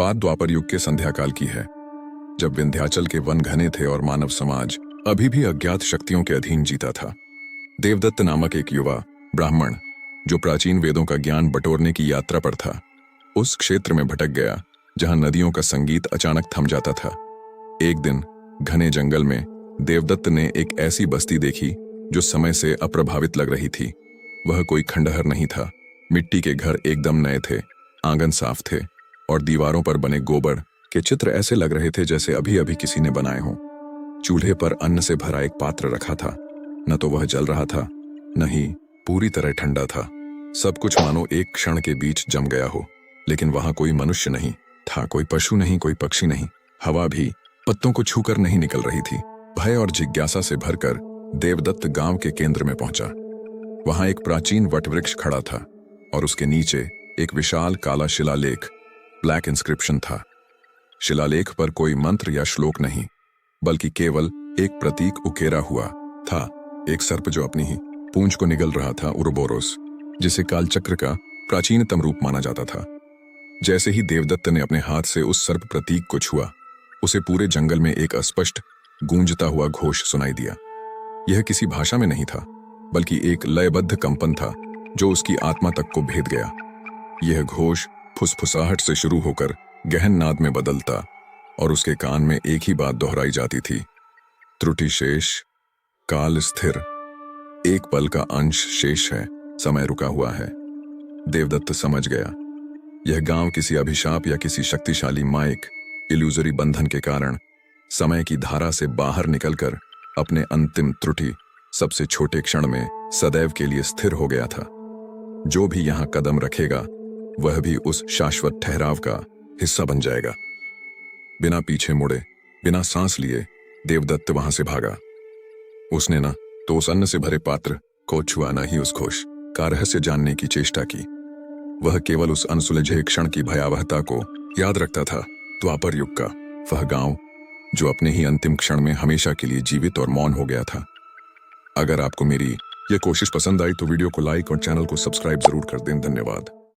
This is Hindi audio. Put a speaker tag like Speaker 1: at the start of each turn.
Speaker 1: बात द्वापर युग के संध्याकाल की है, जब विंध्याचल के वन घने थे और मानव समाज अभी भी अज्ञात शक्तियों के अधीन जीता था। देवदत्त नामक एक युवा ब्राह्मण, जो प्राचीन वेदों का ज्ञान बटोरने की यात्रा पर था, उस क्षेत्र में भटक गया जहां नदियों का संगीत अचानक थम जाता था। एक दिन घने जंगल में देवदत्त ने एक ऐसी बस्ती देखी जो समय से अप्रभावित लग रही थी। वह कोई खंडहर नहीं था। मिट्टी के घर एकदम नए थे, आंगन साफ थे और दीवारों पर बने गोबर के चित्र ऐसे लग रहे थे जैसे अभी अभी किसी ने बनाए हों। चूल्हे पर अन्न से भरा एक पात्र रखा था। न तो वह जल रहा था, न ही पूरी तरह ठंडा था। सब कुछ मानो एक क्षण के बीच जम गया हो। लेकिन वहां कोई मनुष्य नहीं था, कोई पशु नहीं, कोई पक्षी नहीं। हवा भी पत्तों को छूकर नहीं निकल रही थी। भय और जिज्ञासा से भरकर देवदत्त गांव के केंद्र में पहुंचा। वहां एक प्राचीन वटवृक्ष खड़ा था और उसके नीचे एक विशाल काला शिलालेख, ब्लैक इंस्क्रिप्शन था। शिलालेख पर कोई मंत्र या श्लोक नहीं, बल्कि केवल एक प्रतीक उकेरा हुआ था। एक सर्प जो अपनी ही पूंछ को निगल रहा था, उरोबोरोस, जिसे कालचक्र का प्राचीनतम रूप माना जाता था। जैसे ही देवदत्त ने अपने हाथ से उस सर्प प्रतीक को छुआ, उसे पूरे जंगल में एक अस्पष्ट गूंजता हुआ घोष सुनाई दिया। यह किसी भाषा में नहीं था, बल्कि एक लयबद्ध कंपन था जो उसकी आत्मा तक को भेद गया। यह घोष फुसफुसाहट से शुरू होकर गहन नाद में बदलता और उसके कान में एक ही बात दोहराई जाती थी, त्रुटि शेष, काल स्थिर, एक पल का अंश शेष है, समय रुका हुआ है। देवदत्त समझ गया, यह गांव किसी अभिशाप या किसी शक्तिशाली माइक इल्यूजरी बंधन के कारण समय की धारा से बाहर निकलकर अपने अंतिम त्रुटि सबसे छोटे क्षण में सदैव के लिए स्थिर हो गया था। जो भी यहां कदम रखेगा वह भी उस शाश्वत ठहराव का हिस्सा बन जाएगा। बिना पीछे मुड़े, बिना सांस लिए देवदत्त वहां से भागा। उसने न तो उस अन्न से भरे पात्र को छुआ, न ही उस घोष का रहस्य जानने की चेष्टा की। वह केवल उस अनसुलझे क्षण की भयावहता को याद रखता था, द्वापर युग का वह गांव जो अपने ही अंतिम क्षण में हमेशा के लिए जीवित और मौन हो गया था। अगर आपको मेरी यह कोशिश पसंद आई तो वीडियो को लाइक और चैनल को सब्सक्राइब जरूर कर दें। धन्यवाद।